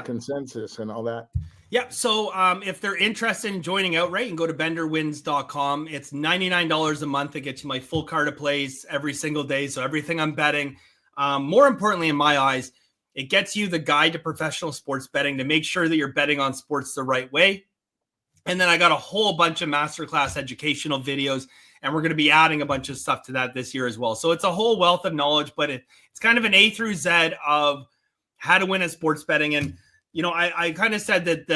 consensus and all that? Yeah. So if they're interested in joining outright, you can go to benderwins.com. It's $99 a month. It gets you my full card of plays every single day. So everything I'm betting. More importantly, in my eyes, it gets you the guide to professional sports betting to make sure that you're betting on sports the right way. And then I got a whole bunch of masterclass educational videos, and we're going to be adding a bunch of stuff to that this year as well. So it's a whole wealth of knowledge, but it's kind of an A through Z of how to win at sports betting. And, I kind of said that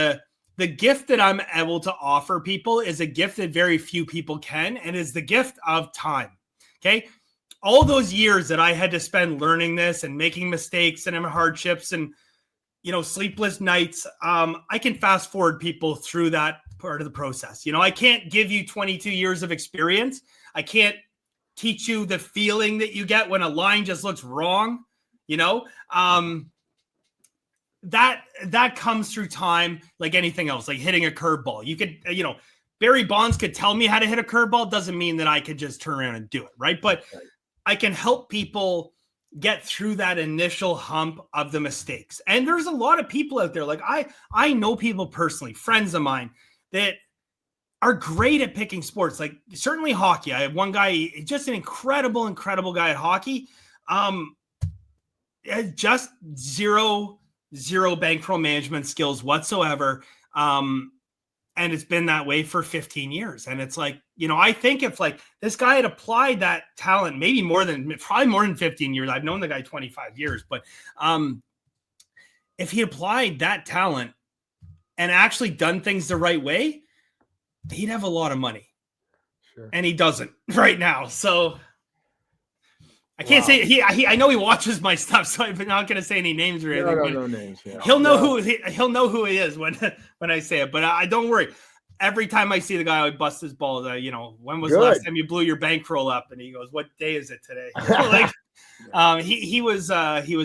the gift that I'm able to offer people is a gift that very few people can, and is the gift of time. Okay. All those years that I had to spend learning this and making mistakes and hardships and, sleepless nights, I can fast forward people through that part of the process. I can't give you 22 years of experience. I can't teach you the feeling that you get when a line just looks wrong. That comes through time, like anything else, like hitting a curveball. You could, Barry Bonds could tell me how to hit a curveball. Doesn't mean that I could just turn around and do it. Right. But I can help people get through that initial hump of the mistakes. And there's a lot of people out there. Like I know people personally, friends of mine, that are great at picking sports, like certainly hockey. I have one guy, just an incredible guy at hockey. Just zero bankroll management skills whatsoever. And it's been that way for 15 years. And it's like, I think if like this guy had applied that talent, probably more than 15 years, I've known the guy 25 years, but if he applied that talent and actually done things the right way, he'd have a lot of money. Sure. And he doesn't right now. So I can't say I know he watches my stuff, so I'm not going to say any names or anything. No names. Yeah. He'll know who he is when I say it. But I don't worry. Every time I see the guy, I bust his balls. When was the last time you blew your bankroll up? And he goes, "What day is it today?" He was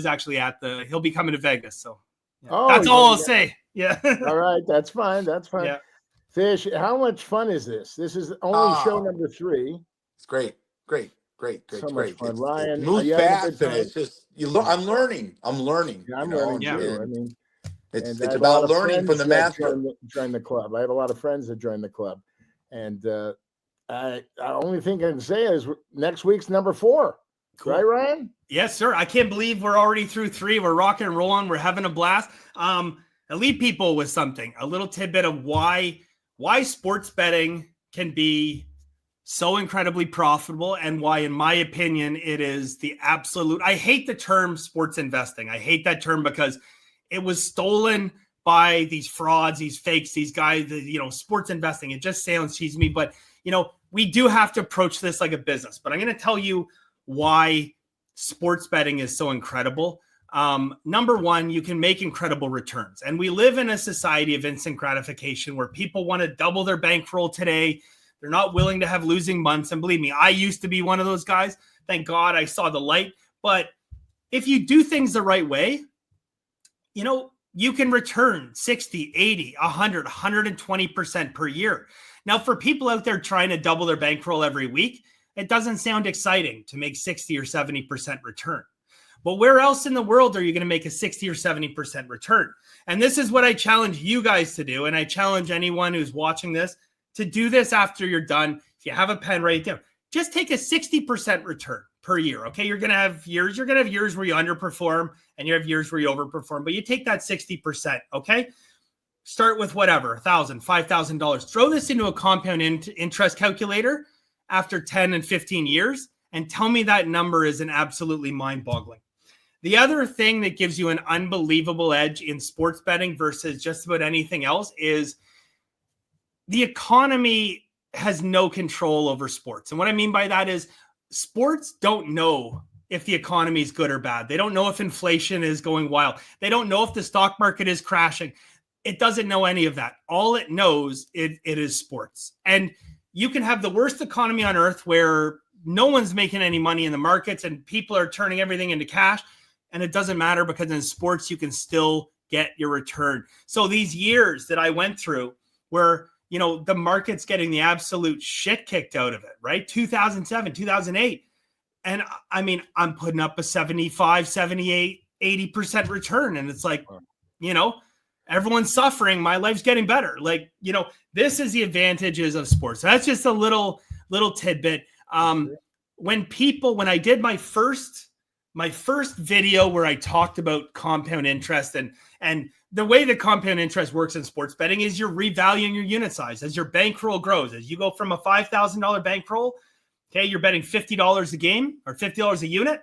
actually he'll be coming to Vegas. So that's all I'll say. Yeah. All right, that's fine. Yeah. Fish, how much fun is this? This is only show number 3. It's great. So much fun. Ryan, it moves fast, and it's just I'm learning. Yeah, I'm learning too. I mean, it's about learning from the master. Join the club. I have a lot of friends that join the club, and I only thing I can say is next week's number 4. Cool. Right, Ryan? Yes, sir. I can't believe we're already through 3. We're rocking and rolling. We're having a blast. I'll leave people with something, a little tidbit of why sports betting can be so incredibly profitable, and why, in my opinion, it is the absolute. I hate the term sports investing. I hate that term because it was stolen by these frauds, these fakes, these guys, sports investing. It just sounds cheesy to me, but we do have to approach this like a business. But I'm going to tell you why sports betting is so incredible. Number one, you can make incredible returns. And we live in a society of instant gratification where people want to double their bankroll today. They're not willing to have losing months. And believe me, I used to be one of those guys. Thank God I saw the light. But if you do things the right way, you can return 60, 80, 100, 120% per year. Now, for people out there trying to double their bankroll every week, it doesn't sound exciting to make 60 or 70% return. But where else in the world are you going to make a 60 or 70% return? And this is what I challenge you guys to do. And I challenge anyone who's watching this to do this after you're done. If you have a pen, write it down. Just take a 60% return per year. Okay. You're going to have years where you underperform and you have years where you overperform, but you take that 60%. Okay. Start with whatever, $1,000, $5,000. Throw this into a compound interest calculator after 10 and 15 years and tell me that number isn't absolutely mind-boggling. The other thing that gives you an unbelievable edge in sports betting versus just about anything else is the economy has no control over sports. And what I mean by that is sports don't know if the economy is good or bad. They don't know if inflation is going wild. They don't know if the stock market is crashing. It doesn't know any of that. All it knows, it is sports. And you can have the worst economy on earth where no one's making any money in the markets and people are turning everything into cash. and it doesn't matter because in sports you can still get your return. So these years that I went through where, you know, the market's getting the absolute shit kicked out of it, right? 2007, 2008. And I mean, I'm putting up a 75, 78, 80% return. And it's like, you know, everyone's suffering. My life's getting better. Like, you know, this is the advantages of sports. So that's just a little tidbit. When I did my first video where I talked about compound interest and the way that compound interest works in sports betting is you're revaluing your unit size as your bankroll grows. As you go from a $5,000 bankroll, okay, you're betting $50 a game or $50 a unit.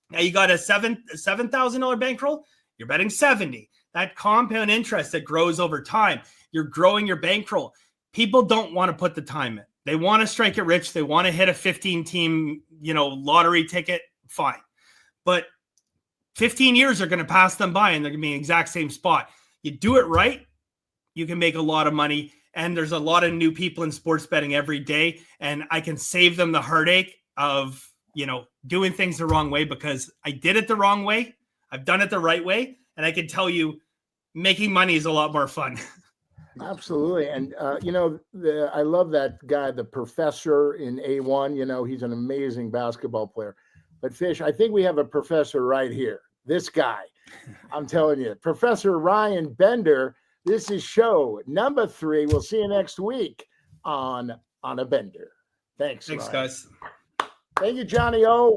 Now you got a $7,000 bankroll, you're betting 70. That compound interest that grows over time, you're growing your bankroll. People don't want to put the time in. They want to strike it rich. They want to hit a 15-team, you know, lottery ticket. Fine. But 15 years are going to pass them by and they're going to be in the exact same spot. You do it right, you can make a lot of money. And there's a lot of new people in sports betting every day. And I can save them the heartache of, you know, doing things the wrong way because I did it the wrong way. I've done it the right way. And I can tell you making money is a lot more fun. Absolutely. And, you know, I love that guy, the professor in A1. You know, he's an amazing basketball player. But Fish, I think we have a professor right here. This guy, I'm telling you, Professor Ryan Bender. This is show number 3. We'll see you next week on a Bender. Thanks, Thanks, Ryan. guys. Thank you, Johnny O.